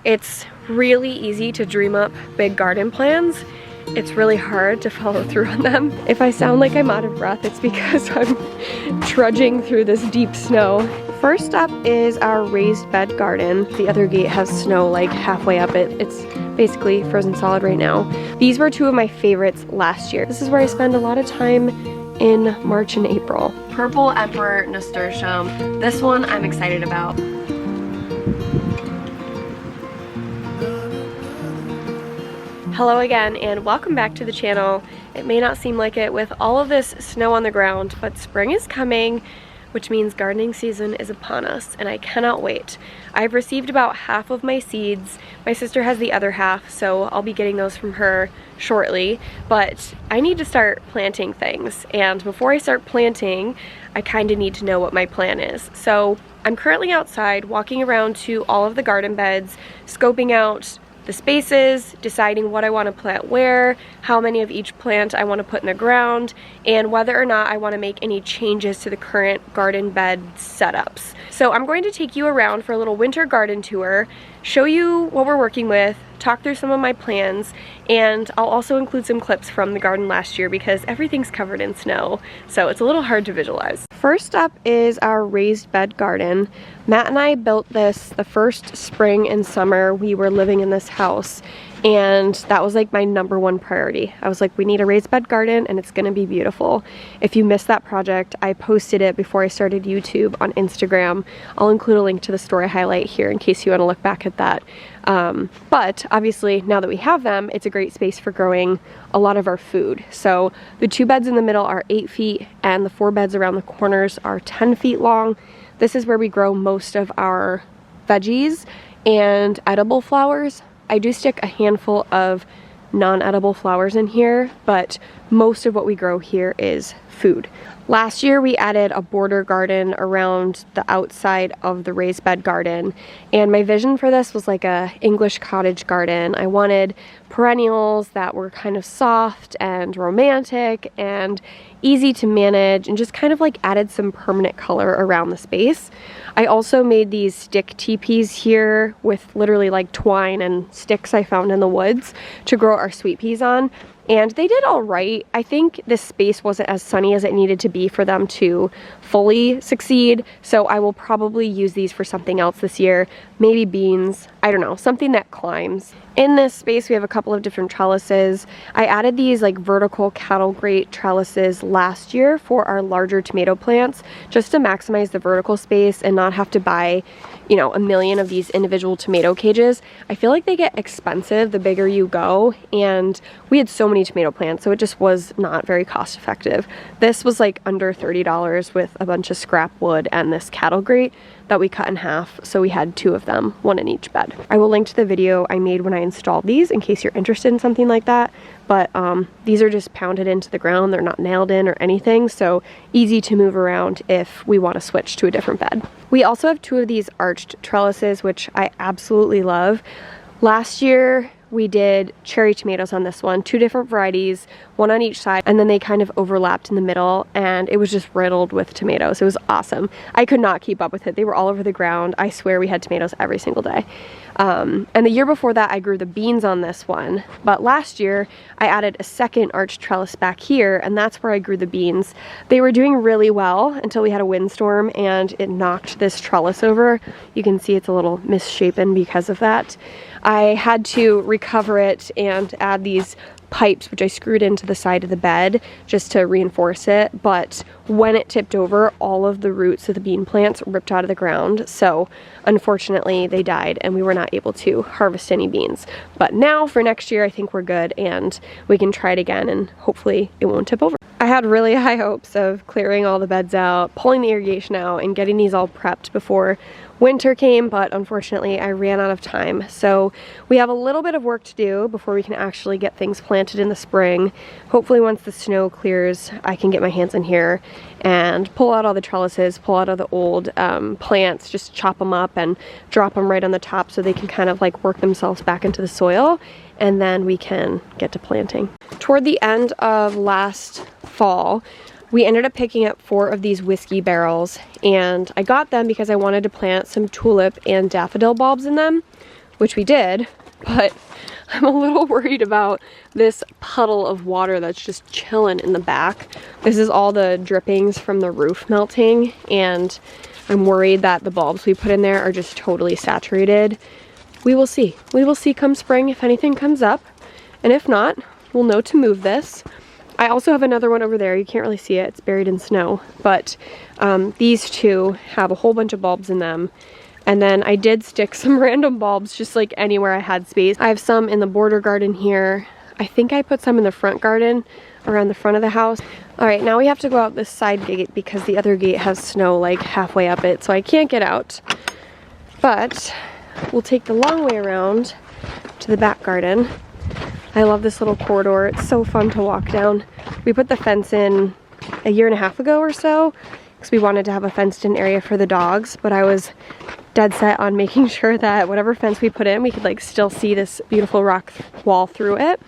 It's really easy to dream up big garden plans. It's really hard to follow through on them. If I sound like I'm out of breath, it's because I'm trudging through this deep snow. First up is our raised bed garden. The other gate has snow like halfway up it. It's basically frozen solid right now. These were two of my favorites last year. This is where I spend a lot of time in March and April. Purple Emperor Nasturtium. This one I'm excited about. Hello again and welcome back to the channel. It may not seem like it with all of this snow on the ground, but spring is coming, which means gardening season is upon us and I cannot wait. I've received about half of my seeds. My sister has the other half, so I'll be getting those from her shortly, but I need to start planting things, and before I start planting, I kind of need to know what my plan is. So I'm currently outside walking around to all of the garden beds, scoping out the spaces, deciding what I want to plant where, how many of each plant I want to put in the ground, and whether or not I want to make any changes to the current garden bed setups. So I'm going to take you around for a little winter garden tour, show you what we're working with, talk through some of my plans, and I'll also include some clips from the garden last year because everything's covered in snow, so it's a little hard to visualize. First up is our raised bed garden. Matt and I built this the first spring and summer we were living in this house, and that was like my #1 priority. I was like, we need a raised bed garden and it's gonna be beautiful. If you missed that project, I posted it before I started YouTube on Instagram. I'll include a link to the story highlight here in case you want to look back at that. But obviously now that we have them, it's a great space for growing a lot of our food. So the 2 beds in the middle are 8 feet and the 4 beds around the corners are 10 feet long. This is where we grow most of our veggies and edible flowers. I do stick a handful of non-edible flowers in here, but most of what we grow here is food. Last year we added a border garden around the outside of the raised bed garden, and my vision for this was like a English cottage garden. I wanted perennials that were kind of soft and romantic and easy to manage and just kind of like added some permanent color around the space. I also made these stick teepees here with literally like twine and sticks I found in the woods to grow our sweet peas on. And they did all right. I think this space wasn't as sunny as it needed to be for them to fully succeed. So I will probably use these for something else this year. Maybe beans, I don't know, something that climbs. In this space, we have a couple of different trellises. I added these like vertical cattle grate trellises last year for our larger tomato plants, just to maximize the vertical space and not have to buy, you know, a million of these individual tomato cages. I feel like they get expensive the bigger you go, and we had so many tomato plants, so it just was not very cost effective. This was like under $30 with a bunch of scrap wood and this cattle grate that we cut in half, so we had 2 of them, 1 in each bed. I will link to the video I made when I installed these in case you're interested in something like that, but these are just pounded into the ground. They're not nailed in or anything, so easy to move around if we want to switch to a different bed. We also have 2 of these arched trellises, which I absolutely love. Last year we did cherry tomatoes on this one, 2 different varieties, 1 on each side, and then they kind of overlapped in the middle, and it was just riddled with tomatoes. It was awesome. I could not keep up with it. They were all over the ground. I swear we had tomatoes every single day. And the year before that, I grew the beans on this one. But last year, I added a second arched trellis back here, and that's where I grew the beans. They were doing really well until we had a windstorm, and it knocked this trellis over. You can see it's a little misshapen because of that. I had to recover it and add these pipes, which I screwed into the side of the bed just to reinforce it, but when it tipped over, all of the roots of the bean plants ripped out of the ground, so unfortunately they died and we were not able to harvest any beans. But now for next year I think we're good and we can try it again and hopefully it won't tip over. I had really high hopes of clearing all the beds out, pulling the irrigation out, and getting these all prepped before winter came, but unfortunately I ran out of time. So we have a little bit of work to do before we can actually get things planted in the spring. Hopefully once the snow clears, I can get my hands in here and pull out all the trellises, pull out all the old plants, just chop them up and drop them right on the top so they can kind of like work themselves back into the soil, and then we can get to planting. Toward the end of last fall, we ended up picking up 4 of these whiskey barrels, and I got them because I wanted to plant some tulip and daffodil bulbs in them. which we did, but I'm a little worried about this puddle of water that's just chilling in the back. This is all the drippings from the roof melting, and I'm worried that the bulbs we put in there are just totally saturated. We will see. We will see come spring if anything comes up, and if not, we'll know to move this. I also have another one over there. You can't really see it. It's buried in snow, but these two have a whole bunch of bulbs in them. And then I did stick some random bulbs just like anywhere I had space. I have some in the border garden here. I think I put some in the front garden around the front of the house. All right, now we have to go out this side gate because the other gate has snow like halfway up it, so I can't get out. But we'll take the long way around to the back garden. I love this little corridor. It's so fun to walk down. We put the fence in a year and a half ago or so because we wanted to have a fenced in area for the dogs, but I was dead set on making sure that whatever fence we put in, we could like still see this beautiful rock wall through it.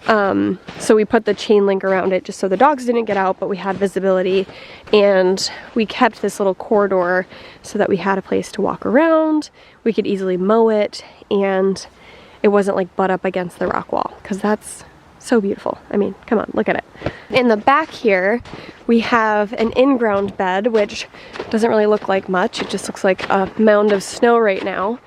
So we put the chain link around it just so the dogs didn't get out, but we had visibility, and we kept this little corridor so that we had a place to walk around. We could easily mow it, and it wasn't like butt up against the rock wall, because that's so beautiful. I mean, come on, look at it. In the back here, we have an in-ground bed, which doesn't really look like much. It just looks like a mound of snow right now.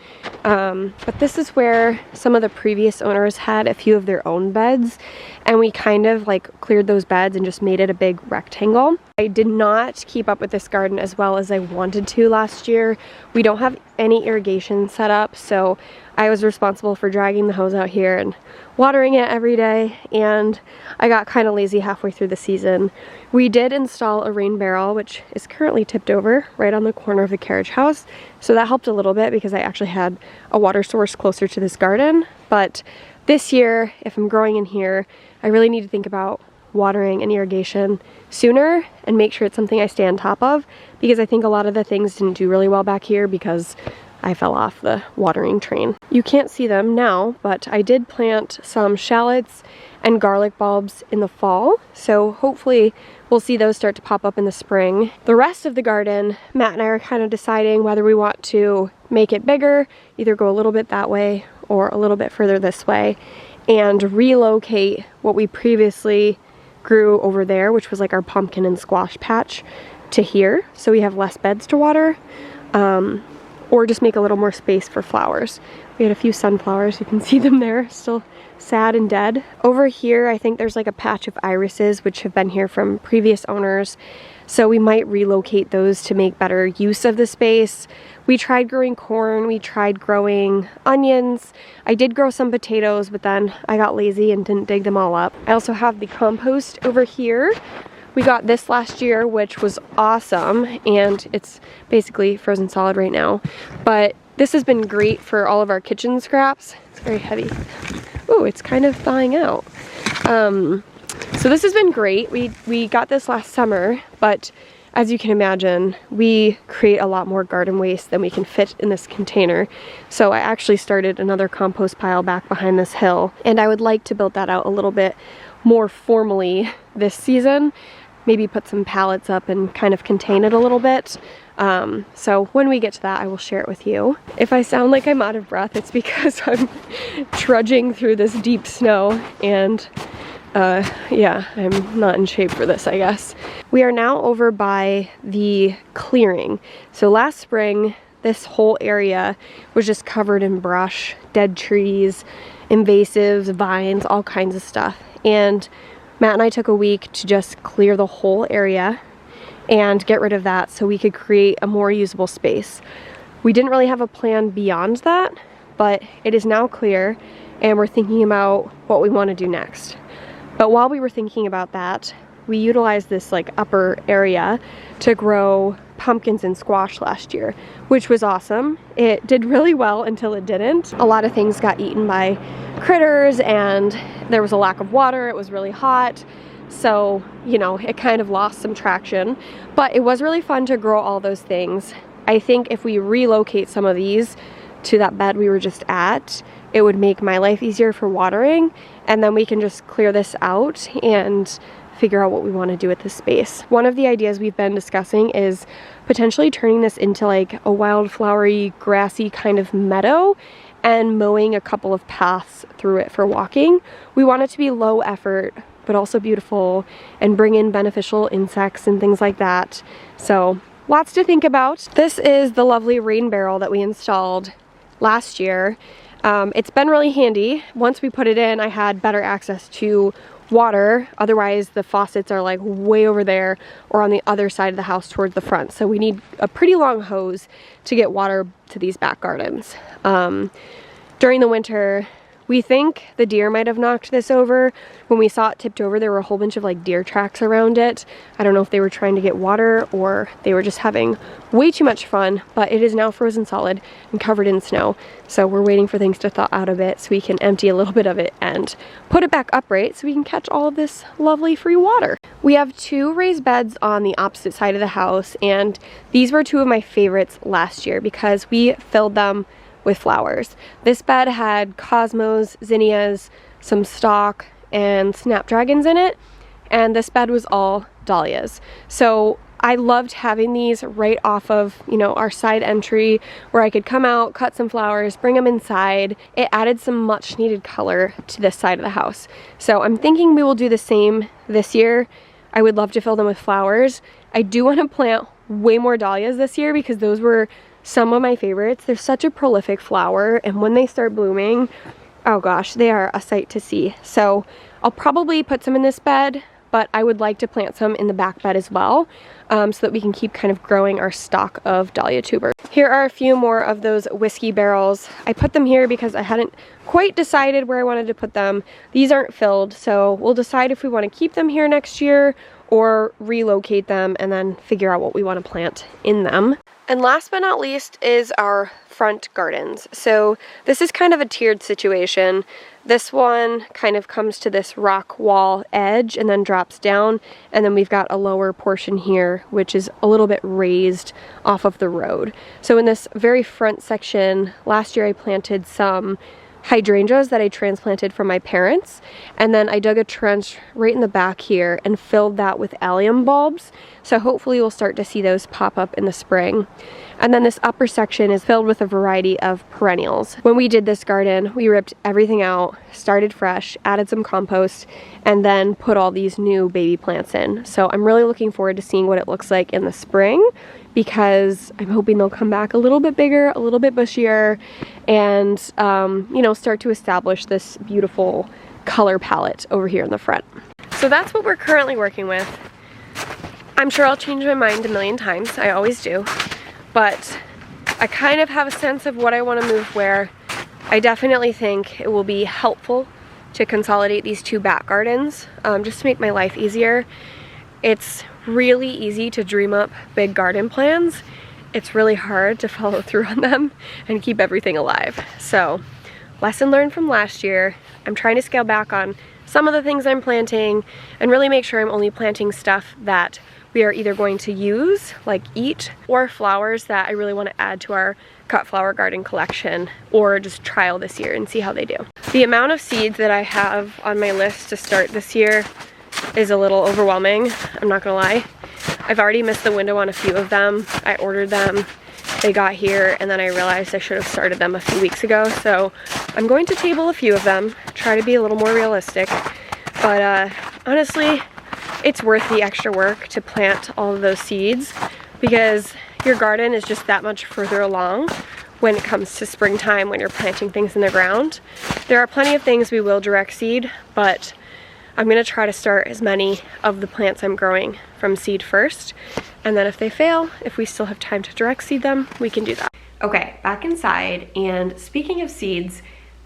But this is where some of the previous owners had a few of their own beds, and we kind of like cleared those beds and just made it a big rectangle. I did not keep up with this garden as well as I wanted to last year. We don't have any irrigation set up, so I was responsible for dragging the hose out here and watering it every day, and I got kind of lazy halfway through the season. We did install a rain barrel, which is currently tipped over right on the corner of the carriage house, so that helped a little bit because I actually had a water source closer to this garden. But this year, if I'm growing in here, I really need to think about watering and irrigation sooner and make sure it's something I stay on top of, because I think a lot of the things didn't do really well back here because I fell off the watering train. You can't see them now, but I did plant some shallots and garlic bulbs in the fall, so hopefully we'll see those start to pop up in the spring. The rest of the garden, Matt and I are kind of deciding whether we want to make it bigger, either go a little bit that way or a little bit further this way, and relocate what we previously grew over there, which was like our pumpkin and squash patch, to here, so we have less beds to water. Or just make a little more space for flowers. We had a few sunflowers, you can see them there, still sad and dead. Over here, I think there's like a patch of irises which have been here from previous owners, so we might relocate those to make better use of the space. We tried growing corn, we tried growing onions. I did grow some potatoes, but then I got lazy and didn't dig them all up. I also have the compost over here. We got this last year, which was awesome, and it's basically frozen solid right now. But this has been great for all of our kitchen scraps. It's very heavy. Ooh, it's kind of thawing out. So this has been great. We got this last summer, but as you can imagine, we create a lot more garden waste than we can fit in this container. So I actually started another compost pile back behind this hill, and I would like to build that out a little bit more formally this season. Maybe put some pallets up and kind of contain it a little bit. So when we get to that, I will share it with you. If I sound like I'm out of breath, it's because I'm trudging through this deep snow, and yeah, I'm not in shape for this, I guess. We are now over by the clearing. So last spring, this whole area was just covered in brush, dead trees, invasives, vines, all kinds of stuff. And Matt and I took a week to just clear the whole area and get rid of that so we could create a more usable space. We didn't really have a plan beyond that, but it is now clear, and we're thinking about what we want to do next. But while we were thinking about that, we utilized this like upper area to grow pumpkins and squash last year, which was awesome. It did really well until it didn't. A lot of things got eaten by critters, and there was a lack of water. It was really hot, so you know, it kind of lost some traction, but it was really fun to grow all those things. I think if we relocate some of these to that bed we were just at, it would make my life easier for watering, and then we can just clear this out and figure out what we want to do with this space. One of the ideas we've been discussing is potentially turning this into like a wildflowery, grassy kind of meadow, and mowing a couple of paths through it for walking. We want it to be low effort, but also beautiful and bring in beneficial insects and things like that. So lots to think about. This is the lovely rain barrel that we installed last year. It's been really handy. Once we put it in, I had better access to water. Otherwise, the faucets are like way over there or on the other side of the house towards the front. So we need a pretty long hose to get water to these back gardens. During the winter, we think the deer might have knocked this over. When we saw it tipped over, there were a whole bunch of like deer tracks around it. I don't know if they were trying to get water or they were just having way too much fun, but it is now frozen solid and covered in snow. So we're waiting for things to thaw out a bit so we can empty a little bit of it and put it back upright so we can catch all of this lovely free water. We have 2 raised beds on the opposite side of the house, and these were 2 of my favorites last year because we filled them with flowers. This bed had cosmos, zinnias, some stock, and snapdragons in it, and this bed was all dahlias. So I loved having these right off of, you know, our side entry where I could come out, cut some flowers, bring them inside. It added some much needed color to this side of the house. So I'm thinking we will do the same this year. I would love to fill them with flowers. I do want to plant way more dahlias this year because those were some of my favorites. They're such a prolific flower, and when they start blooming, oh gosh, they are a sight to see. So I'll probably put some in this bed, but I would like to plant some in the back bed as well, so that we can keep kind of growing our stock of dahlia tubers. Here are a few more of those whiskey barrels. I put them here because I hadn't quite decided where I wanted to put them. These aren't filled, so we'll decide if we want to keep them here next year or relocate them and then figure out what we want to plant in them. And last but not least is our front gardens. So this is kind of a tiered situation. This one kind of comes to this rock wall edge and then drops down, and then we've got a lower portion here which is a little bit raised off of the road. So in this very front section, last year I planted some hydrangeas that I transplanted from my parents, and then I dug a trench right in the back here and filled that with allium bulbs. So hopefully we'll start to see those pop up in the spring. And then this upper section is filled with a variety of perennials. When we did this garden, we ripped everything out, started fresh, added some compost, and then put all these new baby plants in. So I'm really looking forward to seeing what it looks like in the spring, because I'm hoping they'll come back a little bit bigger, a little bit bushier, and you know, start to establish this beautiful color palette over here in the front. So that's what we're currently working with. I'm sure I'll change my mind a million times, I always do, but I kind of have a sense of what I want to move where. I definitely think it will be helpful to consolidate these 2 back gardens, just to make my life easier. It's really easy to dream up big garden plans. It's really hard to follow through on them and keep everything alive. So, lesson learned from last year. I'm trying to scale back on some of the things I'm planting and really make sure I'm only planting stuff that we are either going to use, like eat, or flowers that I really want to add to our cut flower garden collection, or just trial this year and see how they do. The amount of seeds that I have on my list to start this year is a little overwhelming, I'm not gonna lie. I've already missed the window on a few of them. I ordered them, they got here, and then I realized I should have started them a few weeks ago. So I'm going to table a few of them, try to be a little more realistic. But honestly, it's worth the extra work to plant all of those seeds, because your garden is just that much further along when it comes to springtime when you're planting things in the ground. There are plenty of things we will direct seed, but I'm going to try to start as many of the plants I'm growing from seed first, and then if they fail, if we still have time to direct seed them, we can do that. Okay, back inside, and speaking of seeds,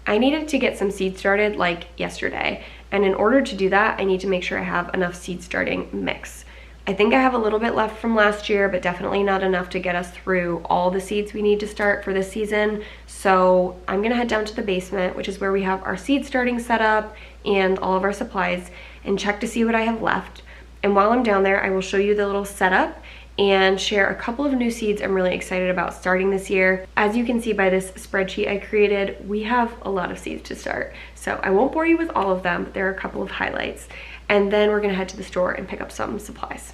I needed to get some seed started like yesterday, and in order to do that, I need to make sure I have enough seed starting mix. I think I have a little bit left from last year, but definitely not enough to get us through all the seeds we need to start for this season. So I'm gonna head down to the basement, which is where we have our seed starting set up and all of our supplies, and check to see what I have left. And while I'm down there, I will show you the little setup and share a couple of new seeds I'm really excited about starting this year. As you can see by this spreadsheet I created, we have a lot of seeds to start. So I won't bore you with all of them, but there are a couple of highlights. And then we're gonna head to the store and pick up some supplies.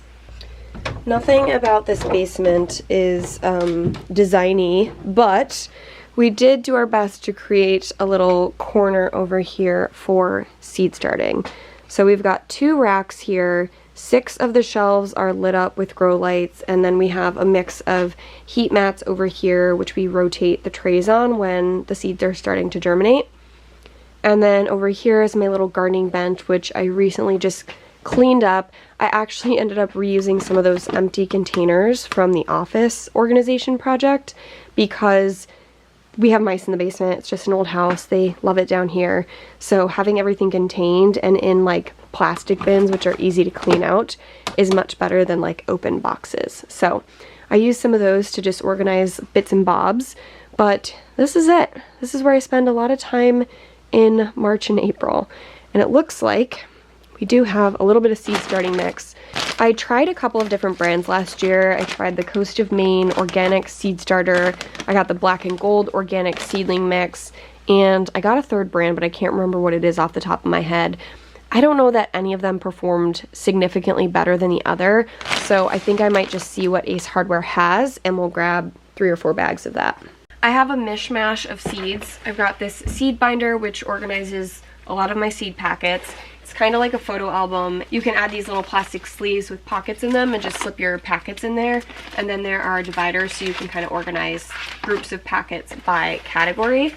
Nothing about this basement is designy, but We did do our best to create a little corner over here for seed starting. So we've got 2 racks here, 6 of the shelves are lit up with grow lights, and then we have a mix of heat mats over here, which we rotate the trays on when the seeds are starting to germinate. And then over here is my little gardening bench, which I recently just cleaned up. I actually ended up reusing some of those empty containers from the office organization project because we have mice in the basement. It's just an old house. They love it down here. So having everything contained and in like plastic bins, which are easy to clean out, is much better than like open boxes. So I use some of those to just organize bits and bobs, but this is it. This is where I spend a lot of time in March and April. And it looks like we do have a little bit of seed starting mix. I tried a couple of different brands last year. I tried the Coast of Maine organic seed starter. I got the Black and Gold organic seedling mix, and I got a third brand, but I can't remember what it is off the top of my head. I don't know that any of them performed significantly better than the other, so I think I might just see what Ace Hardware has, and we'll grab 3 or 4 bags of that. I have a mishmash of seeds. I've got this seed binder, which organizes a lot of my seed packets. It's kind of like a photo album. You can add these little plastic sleeves with pockets in them and just slip your packets in there. And then there are dividers so you can kind of organize groups of packets by category.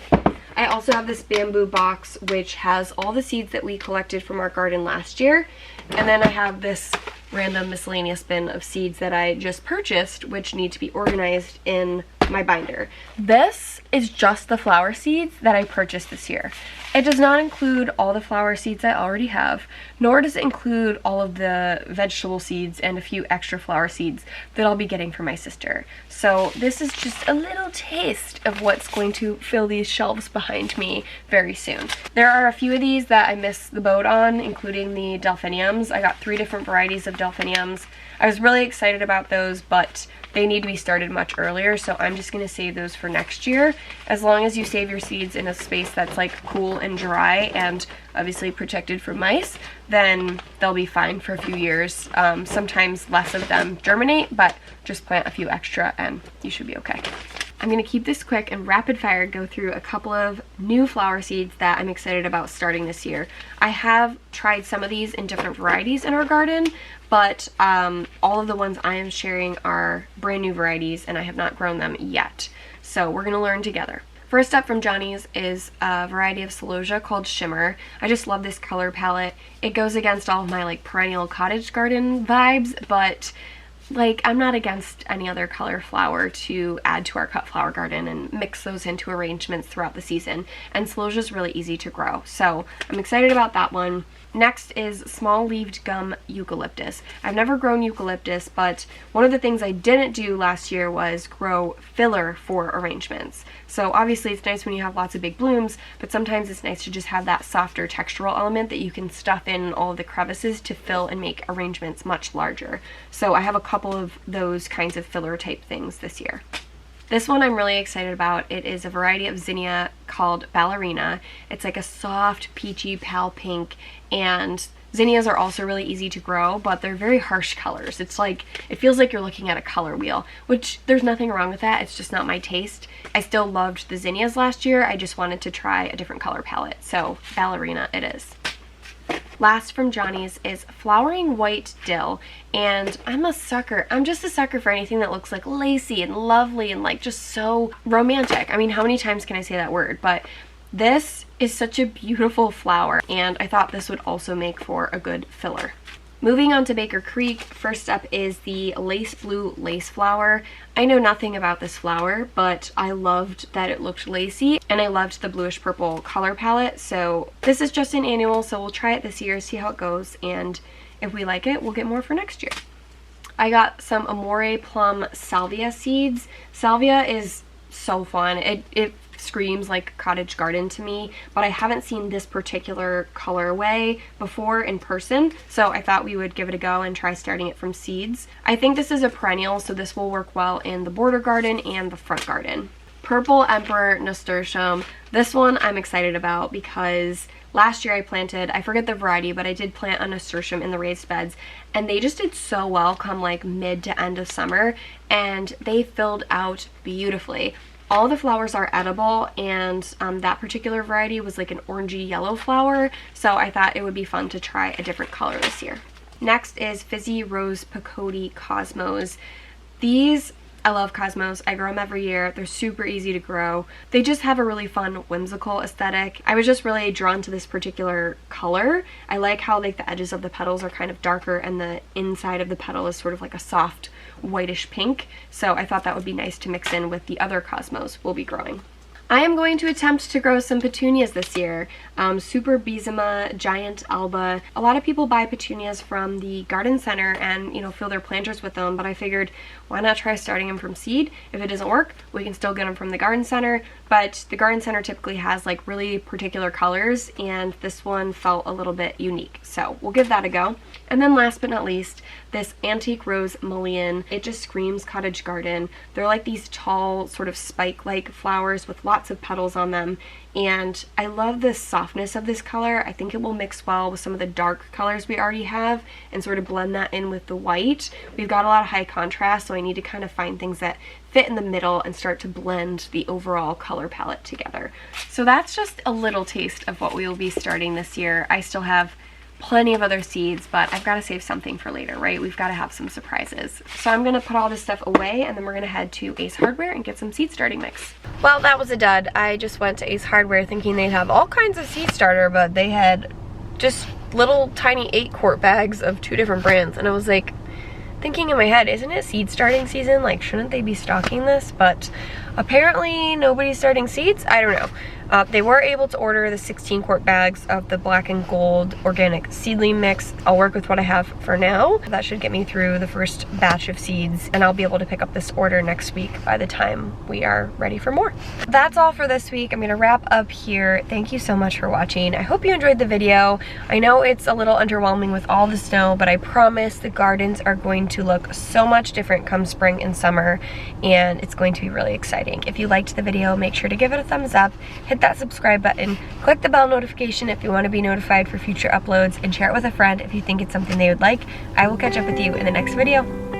I also have this bamboo box which has all the seeds that we collected from our garden last year. And then I have this random miscellaneous bin of seeds that I just purchased, which need to be organized in my binder. This is just the flower seeds that I purchased this year. It does not include all the flower seeds I already have, nor does it include all of the vegetable seeds and a few extra flower seeds that I'll be getting for my sister. So this is just a little taste of what's going to fill these shelves behind me very soon. There are a few of these that I missed the boat on, including the delphiniums. I got 3 different varieties of delphiniums. I was really excited about those, but they need to be started much earlier, so I'm just going to save those for next year. As long as you save your seeds in a space that's like cool and dry and obviously protected from mice, then they'll be fine for a few years. Sometimes less of them germinate, but just plant a few extra and you should be okay. I'm going to keep this quick and rapid fire go through a couple of new flower seeds that I'm excited about starting this year. I have tried some of these in different varieties in our garden, but all of the ones I am sharing are brand new varieties and I have not grown them yet. So we're going to learn together. First up from Johnny's is a variety of celosia called Shimmer. I just love this color palette. It goes against all of my like perennial cottage garden vibes, but like I'm not against any other color flower to add to our cut flower garden and mix those into arrangements throughout the season. And celosia is really easy to grow, so I'm excited about that one. Next is small leaved gum eucalyptus. I've never grown eucalyptus, but one of the things I didn't do last year was grow filler for arrangements. So obviously it's nice when you have lots of big blooms, but sometimes it's nice to just have that softer textural element that you can stuff in all of the crevices to fill and make arrangements much larger. So I have a couple of those kinds of filler type things this year. This one I'm really excited about. It is a variety of zinnia called Ballerina. It's like a soft, peachy, pale pink, and zinnias are also really easy to grow, but they're very harsh colors. It's like, it feels like you're looking at a color wheel, which there's nothing wrong with that. It's just not my taste. I still loved the zinnias last year. I just wanted to try a different color palette, so Ballerina it is. Last from Johnny's is flowering white dill, and I'm just a sucker for anything that looks like lacy and lovely and like just so romantic. I mean, how many times can I say that word? But this is such a beautiful flower, and I thought this would also make for a good filler. Moving on to Baker Creek, first up is the Lace Blue Lace Flower. I know nothing about this flower, but I loved that it looked lacy, and I loved the bluish purple color palette, so this is just an annual, so we'll try it this year, see how it goes, and if we like it, we'll get more for next year. I got some Amore Plum Salvia seeds. Salvia is so fun. It screams like cottage garden to me, but I haven't seen this particular colorway before in person, so I thought we would give it a go and try starting it from seeds. I think this is a perennial, so this will work well in the border garden and the front garden. Purple Emperor Nasturtium. This one I'm excited about because last year I planted, I forget the variety, but I did plant a nasturtium in the raised beds, and they just did so well come like mid to end of summer, and they filled out beautifully. All the flowers are edible, and that particular variety was like an orangey yellow flower, so I thought it would be fun to try a different color this year. Next is Fizzy Rose Pacote Cosmos. These, I love cosmos. I grow them every year. They're super easy to grow. They just have a really fun, whimsical aesthetic. I was just really drawn to this particular color. I like how like the edges of the petals are kind of darker and the inside of the petal is sort of like a soft whitish pink. So I thought that would be nice to mix in with the other cosmos we'll be growing. I am going to attempt to grow some petunias this year. Super Bizima, Giant Alba. A lot of people buy petunias from the garden center and, you know, fill their planters with them, but I figured why not try starting them from seed? If it doesn't work, we can still get them from the garden center, but the garden center typically has like really particular colors, and this one felt a little bit unique, so we'll give that a go. And then last but not least, this Antique Rose Mullion. It just screams cottage garden. They're like these tall, sort of spike-like flowers with lots of petals on them, and I love the softness of this color. I think it will mix well with some of the dark colors we already have and sort of blend that in with the white. We've got a lot of high contrast, so I need to kind of find things that fit in the middle and start to blend the overall color palette together. So that's just a little taste of what we will be starting this year. I still have plenty of other seeds, but I've got to save something for later, right? We've got to have some surprises. So I'm going to put all this stuff away, and then we're going to head to Ace Hardware and get some seed starting mix. Well, that was a dud. I just went to Ace Hardware thinking they'd have all kinds of seed starter, but they had just little tiny 8-quart bags of 2 different brands, and I was like thinking in my head, isn't it seed starting season? Like, shouldn't they be stocking this? But apparently nobody's starting seeds. I don't know. They were able to order the 16-quart bags of the black and gold organic seedling mix. I'll work with what I have for now. That should get me through the first batch of seeds, and I'll be able to pick up this order next week by the time we are ready for more. That's all for this week. I'm gonna wrap up here. Thank you so much for watching. I hope you enjoyed the video. I know it's a little underwhelming with all the snow, but I promise the gardens are going to look so much different come spring and summer, and it's going to be really exciting. If you liked the video, make sure to give it a thumbs up, hit that subscribe button, click the bell notification if you want to be notified for future uploads, and share it with a friend if you think it's something they would like. I will catch up with you in the next video.